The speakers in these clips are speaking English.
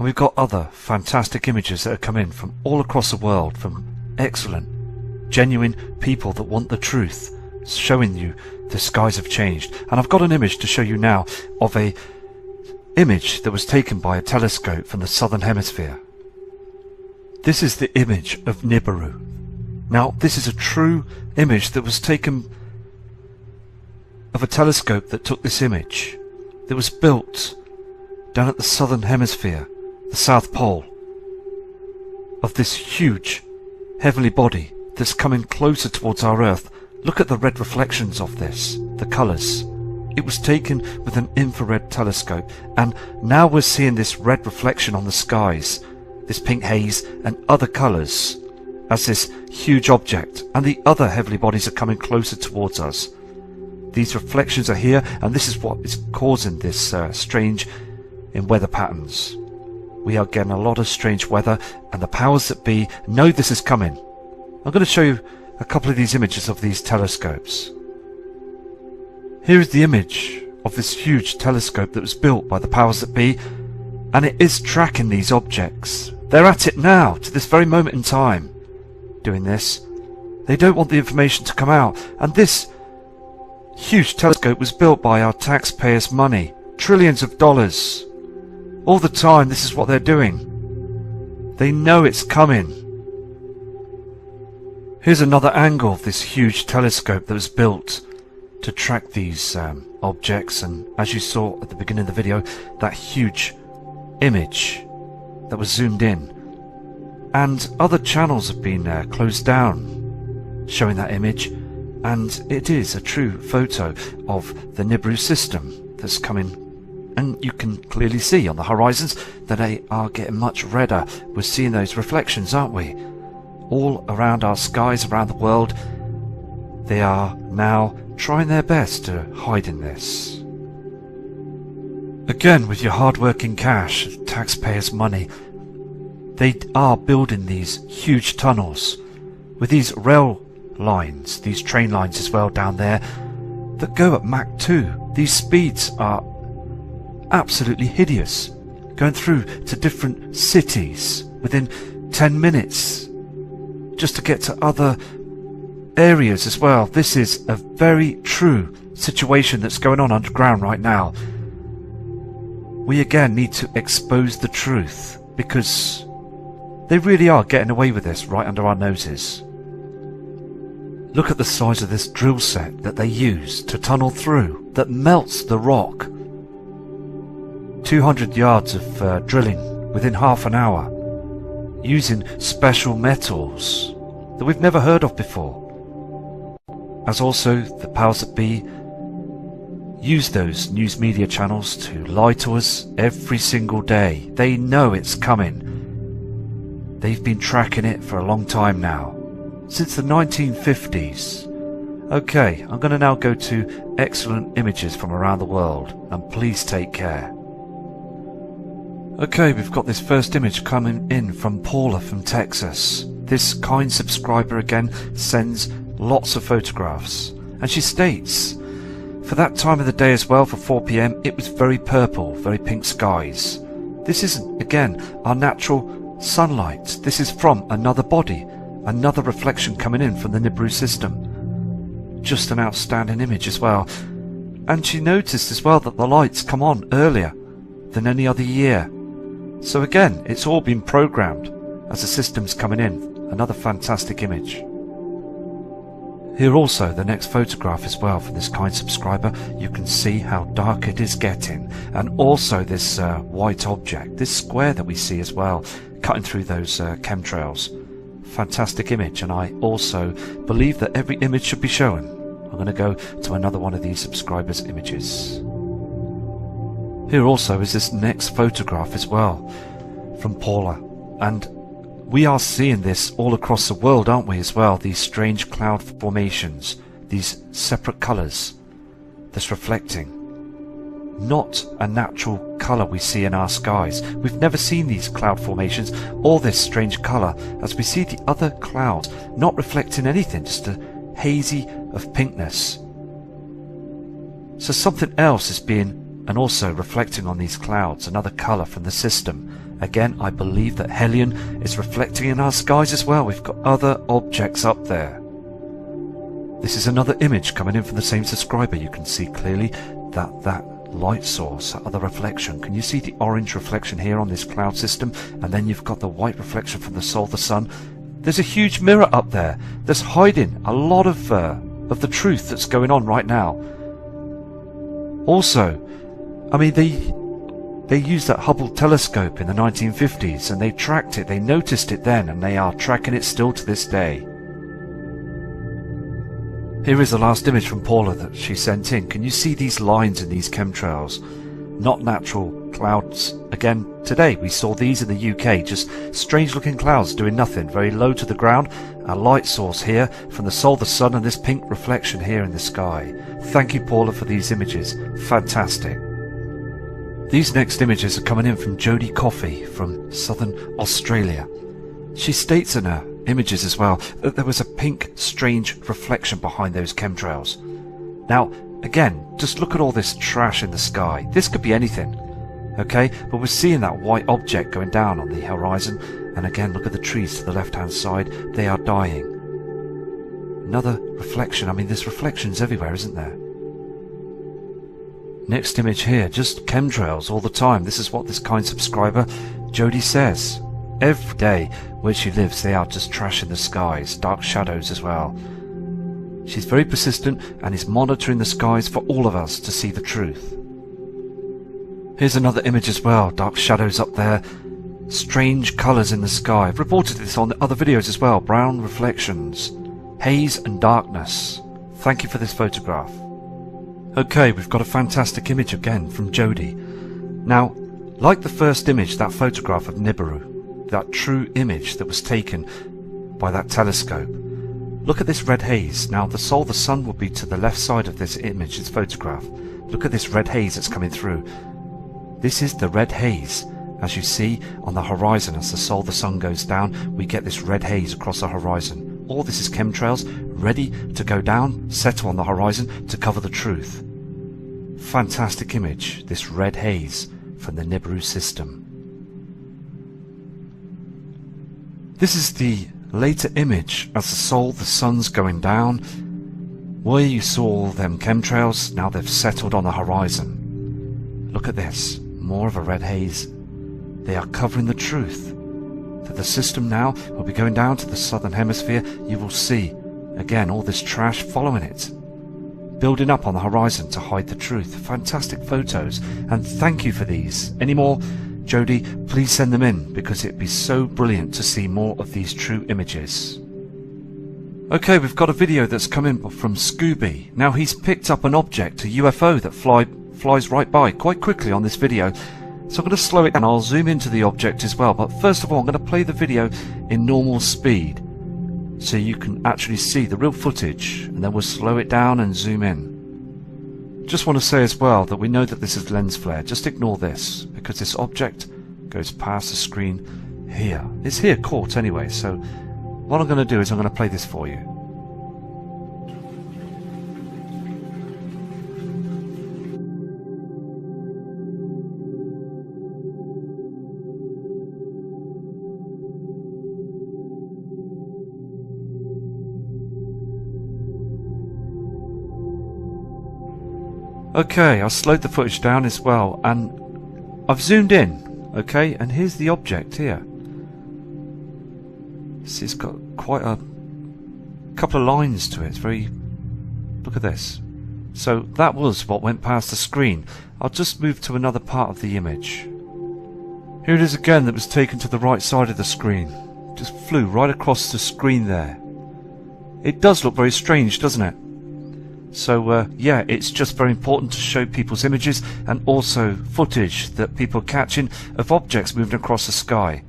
And we've got other fantastic images that have come in from all across the world, from excellent, genuine people that want the truth, showing you the skies have changed. And I've got an image to show you now of a image that was taken by a telescope from the southern hemisphere. This is the image of Nibiru. Now, this is a true image that was taken of a telescope that took this image. That was built down at the southern hemisphere, the South Pole, of this huge heavenly body that's coming closer towards our Earth. Look at the red reflections of this, the colours. It was taken with an infrared telescope, and now we're seeing this red reflection on the skies, this pink haze and other colours as this huge object and the other heavenly bodies are coming closer towards us. These reflections are here, and this is what is causing this strange in weather patterns. We are getting a lot of strange weather, and the powers that be know this is coming. I'm going to show you a couple of these images of these telescopes. Here is the image of this huge telescope that was built by the powers that be, and it is tracking these objects. They're at it now, to this very moment in time, doing this. They don't want the information to come out, and this huge telescope was built by our taxpayers' money, trillions of dollars. All the time, this is what they're doing. They know it's coming. Here's another angle of this huge telescope that was built to track these objects, and as you saw at the beginning of the video, that huge image that was zoomed in. And other channels have been closed down showing that image, and it is a true photo of the Nibiru system that's coming. And you can clearly see on the horizons that they are getting much redder. We're seeing those reflections, aren't we? All around our skies, around the world. They are now trying their best to hide in this. Again, with your hard-working cash, taxpayers' money, they are building these huge tunnels with these rail lines, these train lines as well down there, that go at Mach 2. These speeds are absolutely hideous, going through to different cities within 10 minutes just to get to other areas as well. This is a very true situation that's going on underground right now. We again need to expose the truth, because they really are getting away with this right under our noses. Look at the size of this drill set that they use to tunnel through, that melts the rock. 200 yards of drilling within half an hour, using special metals that we've never heard of before. As also the powers that be use those news media channels to lie to us every single day. They know it's coming. They've been tracking it for a long time now, since the 1950s. Okay, I'm going to now go to excellent images from around the world, and please take care. Okay, we've got this first image coming in from Paula from Texas. This kind subscriber again sends lots of photographs, and she states, for that time of the day as well, for 4 PM, it was very purple, very pink skies. This isn't, again, our natural sunlight. This is from another body, another reflection coming in from the Nibiru system. Just an outstanding image as well. And she noticed as well that the lights come on earlier than any other year. So again, it's all been programmed as the system's coming in. Another fantastic image. Here also, the next photograph as well from this kind subscriber. You can see how dark it is getting, and also this white object, this square that we see as well, cutting through those chemtrails. Fantastic image, and I also believe that every image should be shown. I'm going to go to another one of these subscribers' images. Here also is this next photograph as well from Paula, and we are seeing this all across the world, aren't we, as well? These strange cloud formations, these separate colours that's reflecting. Not a natural colour we see in our skies. We've never seen these cloud formations or this strange colour, as we see the other clouds not reflecting anything, just a hazy of pinkness. So something else is being and also reflecting on these clouds, another colour from the system, Again, I believe that Hellion is reflecting in our skies as well. We've got other objects up there. This is another image coming in from the same subscriber. You can see clearly that light source, that other reflection. Can you see the orange reflection here on this cloud system? And then you've got the white reflection from the soul, the sun. There's a huge mirror up there that's hiding a lot of the truth that's going on right now. Also, I mean, they used that Hubble telescope in the 1950s and they tracked it, they noticed it then, and they are tracking it still to this day. Here is the last image from Paula that she sent in. Can you see these lines in these chemtrails? Not natural clouds. Again, today we saw these in the UK, just strange looking clouds doing nothing, very low to the ground. A light source here from the soul, the sun, and this pink reflection here in the sky. Thank you, Paula, for these images. Fantastic. These next images are coming in from Jodie Coffey from southern Australia. She states in her images as well that there was a pink strange reflection behind those chemtrails. Now again, just look at all this trash in the sky. This could be anything, okay, but we're seeing that white object going down on the horizon, and again look at the trees to the left hand side, they are dying. Another reflection. I mean, there's reflections everywhere, isn't there? Next image here, just chemtrails all the time. This is what this kind subscriber Jodie says. Every day where she lives, they are just trash in the skies, dark shadows as well. She's very persistent and is monitoring the skies for all of us to see the truth. Here's another image as well, dark shadows up there, strange colours in the sky. I've reported this on other videos as well, brown reflections, haze and darkness. Thank you for this photograph. Okay, we've got a fantastic image again from Jodie. Now, like the first image, that photograph of Nibiru, that true image that was taken by that telescope. Look at this red haze. Now the soul, the sun, will be to the left side of this image, this photograph. Look at this red haze that's coming through. This is the red haze. As you see on the horizon, as the soul, the sun goes down, we get this red haze across the horizon. All this is chemtrails ready to go down, settle on the horizon to cover the truth. Fantastic image, this red haze from the Nibiru system. This is the later image as the soul, the sun's going down. Where you saw them chemtrails, now they've settled on the horizon. Look at this, more of a red haze. They are covering the truth. That the system now will be going down to the southern hemisphere. You will see, again, all this trash following it, building up on the horizon to hide the truth. Fantastic photos, and thank you for these. Any more, Jodie, please send them in, because it'd be so brilliant to see more of these true images. Okay, we've got a video that's come in from Scooby. Now he's picked up an object, a UFO that flies right by quite quickly on this video. So I'm going to slow it down. I'll zoom into the object as well. But first of all, I'm going to play the video in normal speed so you can actually see the real footage, and then we'll slow it down and zoom in. Just want to say as well that we know that this is lens flare. Just ignore this, because this object goes past the screen here. It's here caught anyway, so what I'm going to do is I'm going to play this for you. Okay, I've slowed the footage down as well, and I've zoomed in, okay, and here's the object here. See, it's got quite a couple of lines to it. It's very... look at this. So that was what went past the screen. I'll just move to another part of the image. Here it is again, that was taken to the right side of the screen. Just flew right across the screen there. It does look very strange, doesn't it? So yeah, it's just very important to show people's images and also footage that people are catching of objects moving across the sky.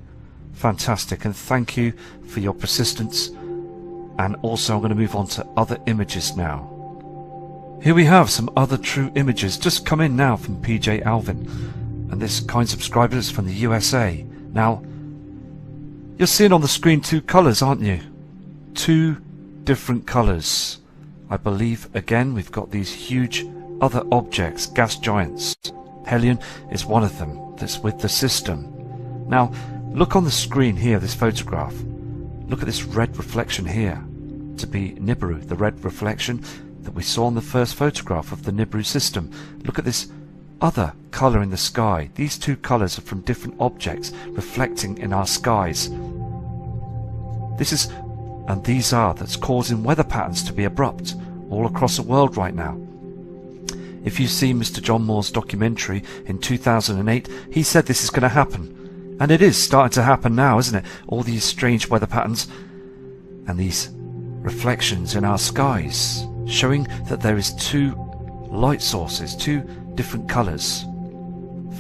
Fantastic, and thank you for your persistence. And also I'm going to move on to other images now. Here we have some other true images just come in now from PJ Alvin, and this kind subscriber is from the USA. Now you're seeing on the screen two colours, aren't you? Two different colours. I believe, again, we've got these huge other objects, gas giants. Hellion is one of them that's with the system. Now, look on the screen here, this photograph. Look at this red reflection here, to be Nibiru, the red reflection that we saw on the first photograph of the Nibiru system. Look at this other colour in the sky. These two colours are from different objects reflecting in our skies. This is, and these are, that's causing weather patterns to be abrupt all across the world right now. If you see Mr. John Moore's documentary in 2008, he said this is going to happen. And it is starting to happen now, isn't it? All these strange weather patterns and these reflections in our skies, showing that there is two light sources, two different colours.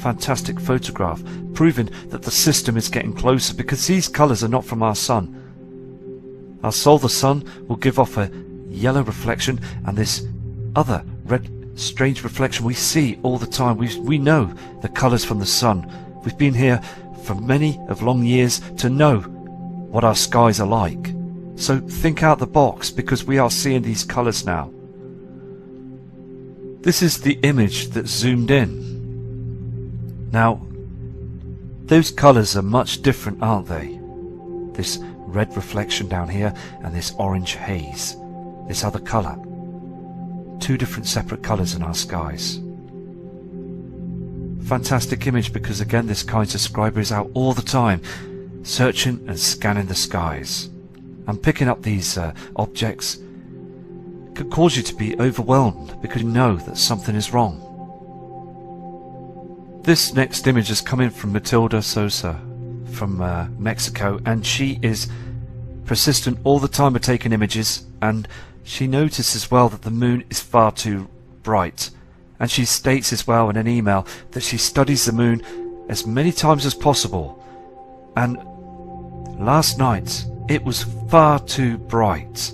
Fantastic photograph, proving that the system is getting closer, because these colours are not from our sun. Our solar sun will give off a yellow reflection, and this other red strange reflection we see all the time. We know the colours from the sun. We've been here for many of long years to know what our skies are like. So think out the box, because we are seeing these colours now. This is the image that's zoomed in. Now, those colours are much different, aren't they? This red reflection down here and this orange haze, this other colour. Two different separate colours in our skies. Fantastic image, because again this kind subscriber is out all the time searching and scanning the skies, and picking up these objects could cause you to be overwhelmed, because you know that something is wrong. This next image has come in from Matilda Sosa from Mexico, and she is persistent all the time with taking images, and she noticed as well that the moon is far too bright. And she states as well in an email that she studies the moon as many times as possible. And last night, it was far too bright.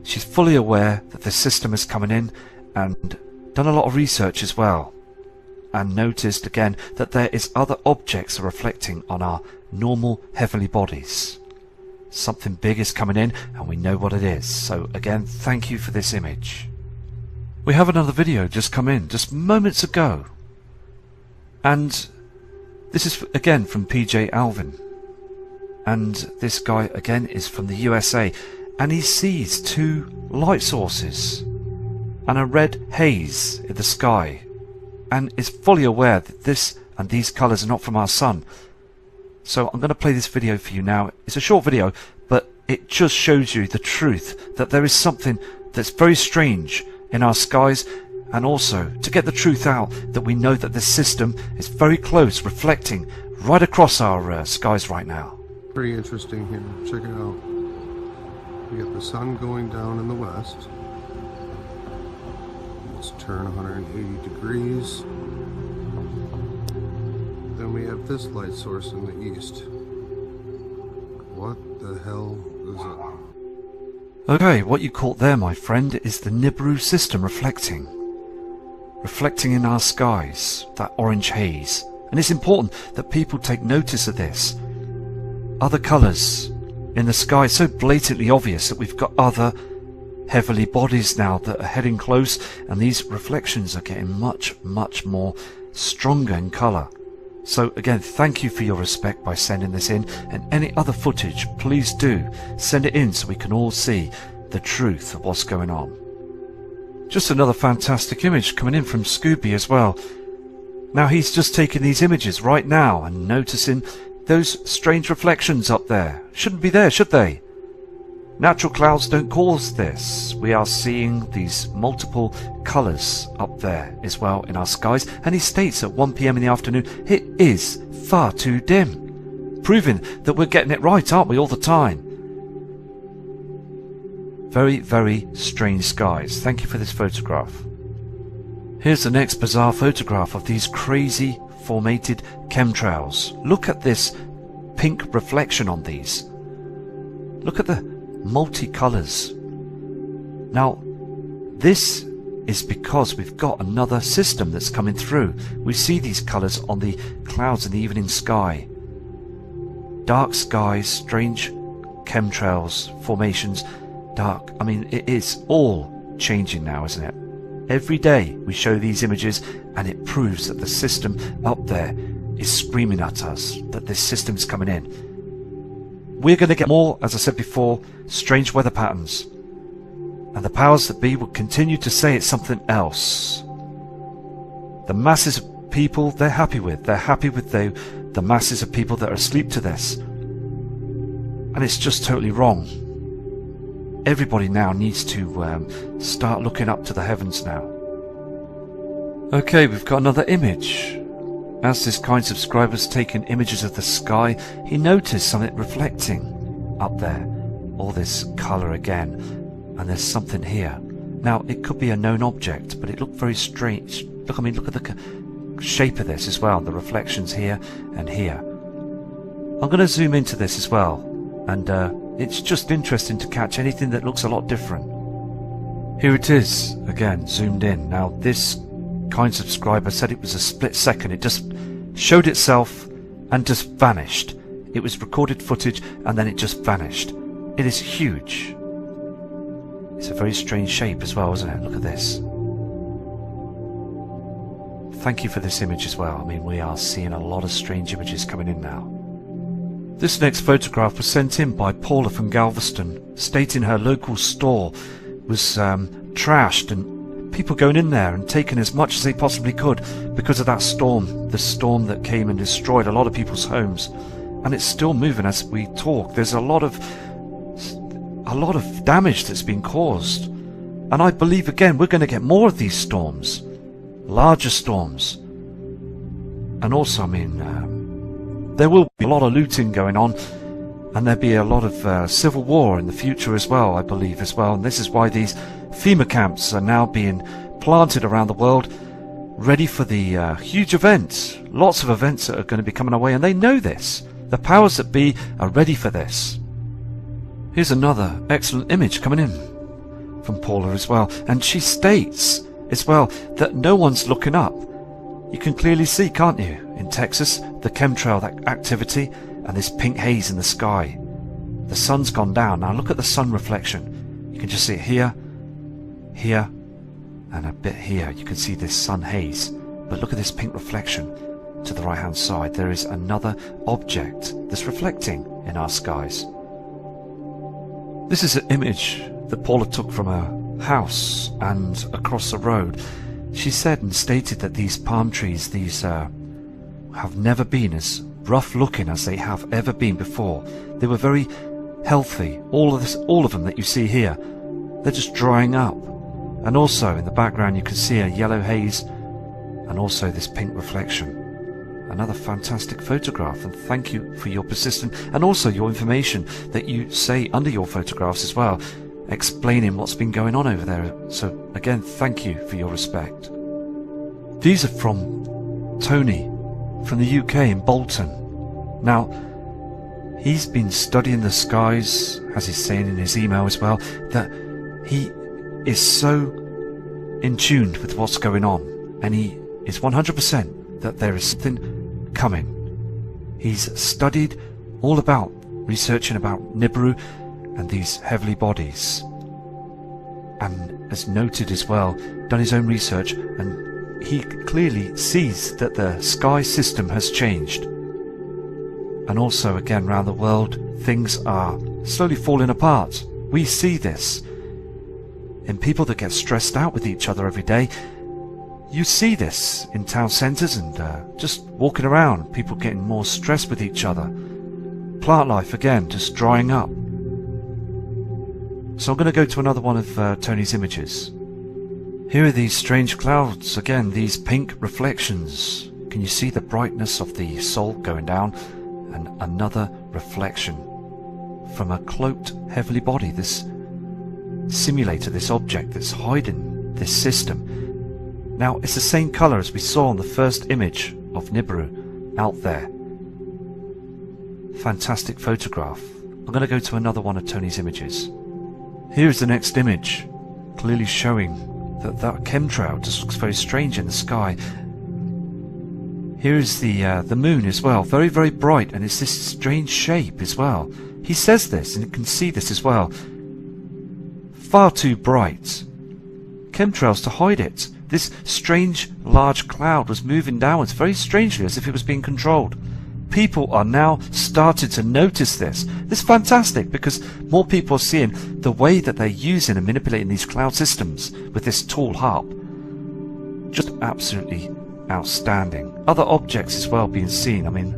She's fully aware that the system is coming in, and done a lot of research as well. And noticed again that there is other objects reflecting on our normal heavenly bodies. Something big is coming in, and we know what it is. So again, thank you for this image. We have another video just come in, just moments ago. And this is again from PJ Alvin. And this guy again is from the USA. And he sees two light sources and a red haze in the sky. And is fully aware that this and these colours are not from our sun. So I'm going to play this video for you now. It's a short video, but it just shows you the truth that there is something that's very strange in our skies, and also to get the truth out that we know that the system is very close, reflecting right across our skies right now. Pretty interesting here. Check it out. We got the sun going down in the west. Let's turn 180 degrees. Then we have this light source in the east. What the hell is it? Okay, what you caught there, my friend, is the Nibiru system reflecting in our skies, that orange haze. And it's important that people take notice of this. Other colours in the sky, so blatantly obvious that we've got other heavenly bodies now that are heading close, and these reflections are getting much, much more stronger in colour. So again, thank you for your respect by sending this in, and any other footage, please do send it in so we can all see the truth of what's going on. Just another fantastic image coming in from Scooby as well. Now he's just taking these images right now and noticing those strange reflections up there. Shouldn't be there, should they? Natural clouds don't cause this. We are seeing these multiple colours up there as well in our skies, and he states at 1 PM in the afternoon it is far too dim, proving that we're getting it right, aren't we, all the time? Very, very strange skies. Thank you for this photograph. Here's the next bizarre photograph of these crazy formated chemtrails. Look at this pink reflection on these. Look at the multicolours. Now this is because we've got another system that's coming through. We see these colours on the clouds in the evening sky. Dark skies, strange chemtrails, formations, dark. I mean, it is all changing now, isn't it? Every day we show these images, and it proves that the system up there is screaming at us that this system's coming in. We're going to get more, as I said before, strange weather patterns. And the powers that be will continue to say it's something else. The masses of people they're happy with. They're happy with the masses of people that are asleep to this. And it's just totally wrong. Everybody now needs to start looking up to the heavens now. Okay, we've got another image. As this kind subscriber's taken images of the sky, he noticed something reflecting up there. All this colour again. And there's something here. Now, it could be a known object, but it looked very strange. Look, I mean, look at the shape of this as well. The reflections here and here. I'm going to zoom into this as well. And it's just interesting to catch anything that looks a lot different. Here it is, again, zoomed in. Now, this kind subscriber said it was a split second. It just showed itself and just vanished. It was recorded footage and then it just vanished. It is huge. It's a very strange shape as well, isn't it? Look at this. Thank you for this image as well. I mean, we are seeing a lot of strange images coming in now. This next photograph was sent in by Paula from Galveston, stating her local store was trashed and people going in there and taking as much as they possibly could because of that storm, the storm that came and destroyed a lot of people's homes. And it's still moving as we talk. There's a lot of damage that's been caused. And I believe, again, we're going to get more of these storms. Larger storms. And also, I mean, there will be a lot of looting going on. And there'll be a lot of civil war in the future as well, I believe, as well. And this is why these FEMA camps are now being planted around the world, ready for the huge events. Lots of events that are going to be coming our way, and they know this. The powers that be are ready for this. Here's another excellent image coming in from Paula as well. And she states as well that no one's looking up. You can clearly see, can't you, in Texas, the chemtrail activity and this pink haze in the sky. The sun's gone down. Now look at the sun reflection. You can just see it here, here, and a bit here. You can see this sun haze. But look at this pink reflection to the right hand side. There is another object that's reflecting in our skies. This is an image that Paula took from a house and across the road. She said and stated that these palm trees, these have never been as rough looking as they have ever been before. They were very healthy. All of them that you see here, they're just drying up. And also in the background you can see a yellow haze and also this pink reflection. Another fantastic photograph, and thank you for your persistence and also your information that you say under your photographs as well, explaining what's been going on over there. So again, thank you for your respect. These are from Tony from the UK in Bolton. Now, he's been studying the skies, as he's saying in his email as well, that he is so in tune with what's going on, and he is 100% that there is something coming. He's studied all about, researching about Nibiru and these heavenly bodies, and has noted as well, done his own research, and he clearly sees that the sky system has changed. And also again around the world things are slowly falling apart. We see this in people that get stressed out with each other every day. You see this in town centres and just walking around, people getting more stressed with each other. Plant life again just drying up. So I'm going to go to another one of Tony's images. Here are these strange clouds, again these pink reflections. Can you see the brightness of the sol going down? And another reflection from a cloaked heavenly body, this simulator, this object that's hiding this system. Now it's the same colour as we saw on the first image of Nibiru out there. Fantastic photograph. I'm going to go to another one of Tony's images. Here's the next image, clearly showing that chemtrail just looks very strange in the sky. Here is the moon as well, very, very bright, and it's this strange shape as well. He says this, and you can see this as well. Far too bright. Chemtrails to hide it. This strange large cloud was moving downwards very strangely, as if it was being controlled. People are now starting to notice this. This is fantastic, because more people are seeing the way that they're using and manipulating these cloud systems with this tool HARP. Just absolutely outstanding. Other objects as well being seen. I mean,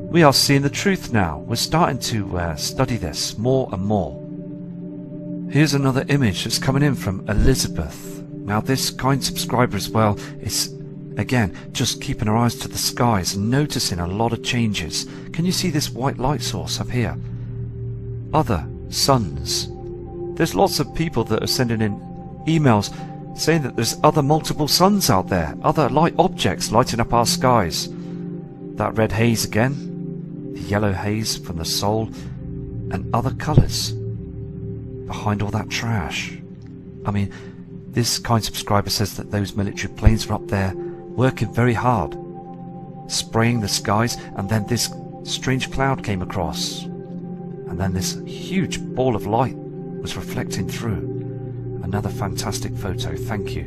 we are seeing the truth now. We're starting to study this more and more. Here's another image that's coming in from Elizabeth. Now this kind subscriber as well is, again, just keeping her eyes to the skies and noticing a lot of changes. Can you see this white light source up here? Other suns. There's lots of people that are sending in emails saying that there's other multiple suns out there, other light objects lighting up our skies. That red haze again, the yellow haze from the Sol, and other colours behind all that trash. I mean, this kind subscriber says that those military planes are up there working very hard, spraying the skies, and then this strange cloud came across, and then this huge ball of light was reflecting through. Another fantastic photo, thank you.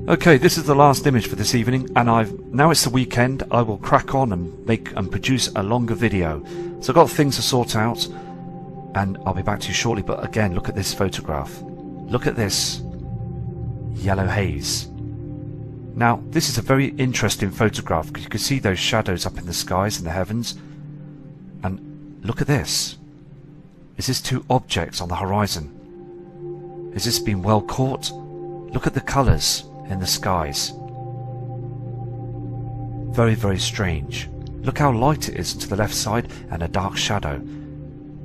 Okay, this is the last image for this evening, and now it's the weekend. I will crack on and make and produce a longer video. So I've got things to sort out, and I'll be back to you shortly. But again, look at this photograph. Look at this yellow haze. Now, this is a very interesting photograph, because you can see those shadows up in the skies and the heavens. And look at this. Is this two objects on the horizon? Has this been well caught? Look at the colours in the skies. Very, very strange. Look how light it is to the left side and a dark shadow.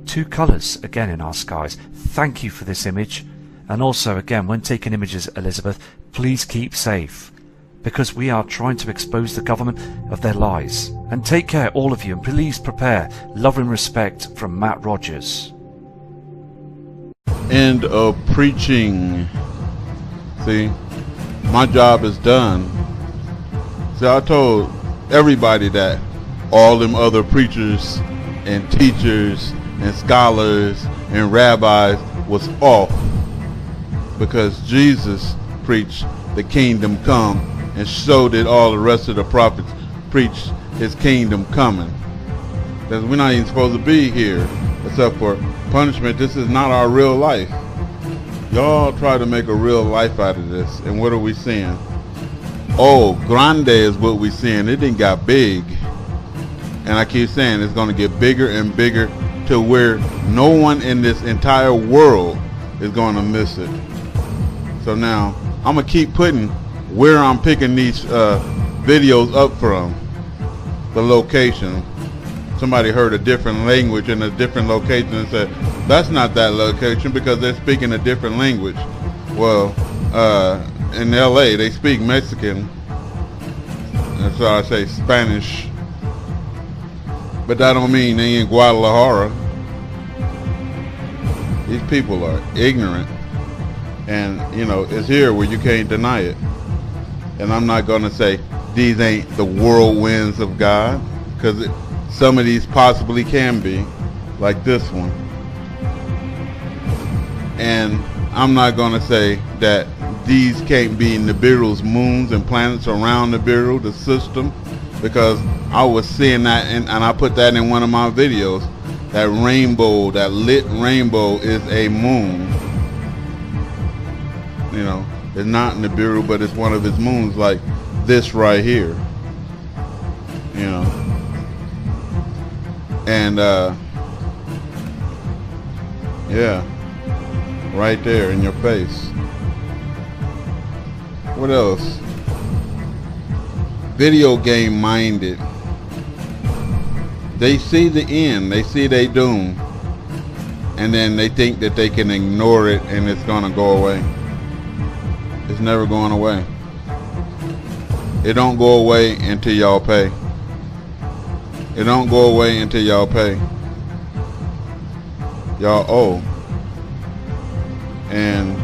Two colours again in our skies. Thank you for this image. And also, again, when taking images, Elizabeth, please keep safe, because we are trying to expose the government of their lies. And take care, all of you, and please prepare. Love and respect from Matt Rogers. End of preaching. See, my job is done. See, I told everybody that all them other preachers and teachers and scholars and rabbis was off, because Jesus preached the kingdom come, and so did all the rest of the prophets preach his kingdom coming. Because we're not even supposed to be here except for punishment. This is not our real life. Y'all try to make a real life out of this, and what are we seeing? Oh, grande is what we seeing. It didn't got big, and I keep saying it's going to get bigger and bigger to where no one in this entire world is going to miss it. So now I'm gonna keep putting where I'm picking these videos up from, the location. Somebody heard a different language in a different location and said, that's not that location because they're speaking a different language. Well, in LA they speak Mexican, and so I say Spanish, but that don't mean they in Guadalajara. These people are ignorant, and you know, it's here where you can't deny it. And I'm not gonna say these ain't the whirlwinds of God, because some of these possibly can be, like this one. And I'm not gonna say that these can't be Nibiru's moons and planets around Nibiru, the system, because I was seeing that, and I put that in one of my videos. That rainbow, that lit rainbow, is a moon. You know, it's not Nibiru, but it's one of his moons, like this right here. You know, and yeah, right there in your face. What else? Video game minded. They see the end, they see their doom, and then they think that they can ignore it and it's gonna go away. It's never going away. It don't go away until y'all pay. It don't go away until y'all pay. Y'all owe. And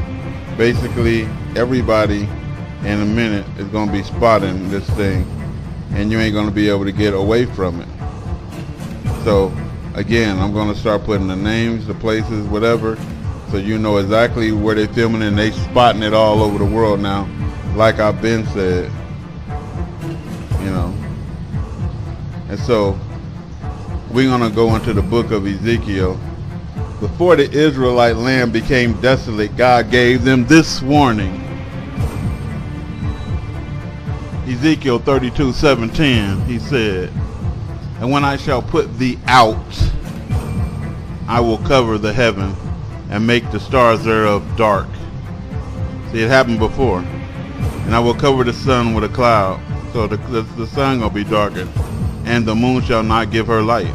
basically everybody in a minute is gonna be spotting this thing, and you ain't gonna be able to get away from it. So again, I'm going to start putting the names, the places, whatever, So you know exactly where they're filming, and they spotting it all over the world now. Like I've been said. You know. And so we're going to go into the book of Ezekiel. Before the Israelite land became desolate, God gave them this warning. Ezekiel 32:17, he said, "And when I shall put thee out, I will cover the heaven and make the stars thereof dark." See, it happened before. "And I will cover the sun with a cloud." So the sun gonna be darkened. "And the moon shall not give her light.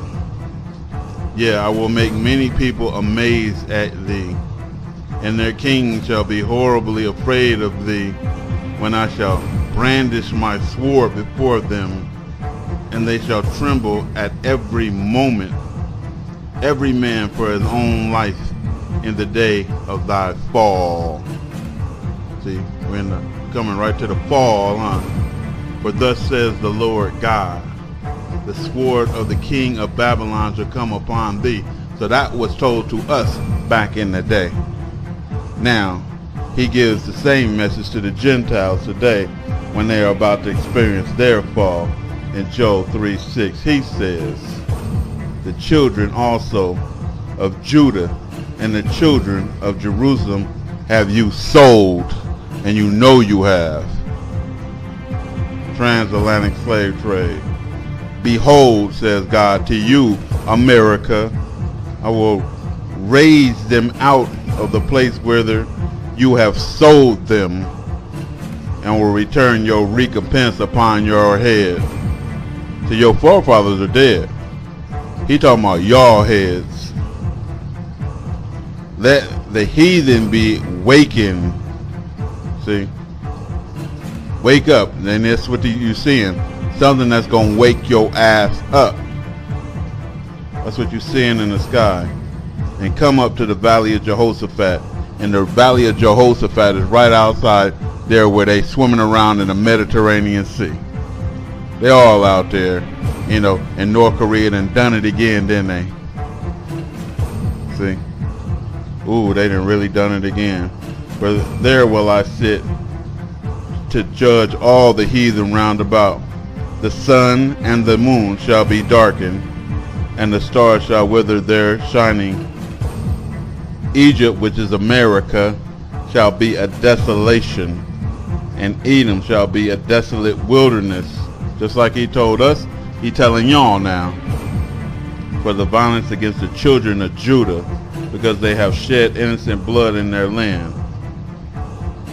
Yeah, I will make many people amazed at thee, and their king shall be horribly afraid of thee when I shall brandish my sword before them, and they shall tremble at every moment, every man for his own life in the day of thy fall." See, we're coming right to the fall, huh? "For thus says the Lord God, the sword of the king of Babylon shall come upon thee." So that was told to us back in the day. Now, he gives the same message to the Gentiles today when they are about to experience their fall. In Joel 3:6, he says, "The children also of Judah and the children of Jerusalem have you sold, and you know you have." Transatlantic slave trade. "Behold," says God, "to you, America, I will raise them out of the place where you have sold them, and will return your recompense upon your head." So your forefathers are dead. He talking about y'all heads. Let the heathen be wakened. See? Wake up. And that's what you're seeing. Something that's going to wake your ass up. That's what you're seeing in the sky. "And come up to the valley of Jehoshaphat." And the valley of Jehoshaphat is right outside there where they swimming around in the Mediterranean Sea. They're all out there, you know, and North Korea done it again, didn't they? See? Ooh, they done really done it again. "For there will I sit to judge all the heathen round about. The sun and the moon shall be darkened, and the stars shall wither their shining. Egypt, which is America, shall be a desolation, and Edom shall be a desolate wilderness." Just like he told us, he telling y'all now. "For the violence against the children of Judah, because they have shed innocent blood in their land."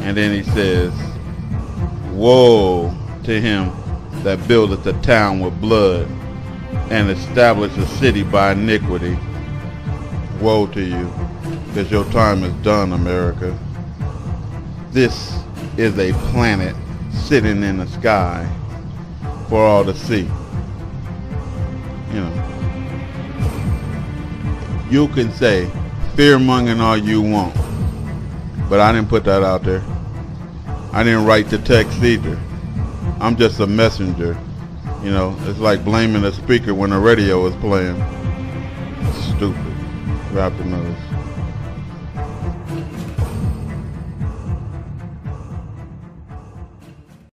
And then he says, "Woe to him that buildeth a town with blood, and establisheth a city by iniquity." Woe to you, because your time is done, America. This is a planet sitting in the sky for all to see. You know, you can say fear-mongering all you want, but I didn't put that out there. I didn't write the text either. I'm just a messenger. You know, it's like blaming a speaker when the radio is playing. Stupid. Raptor knows.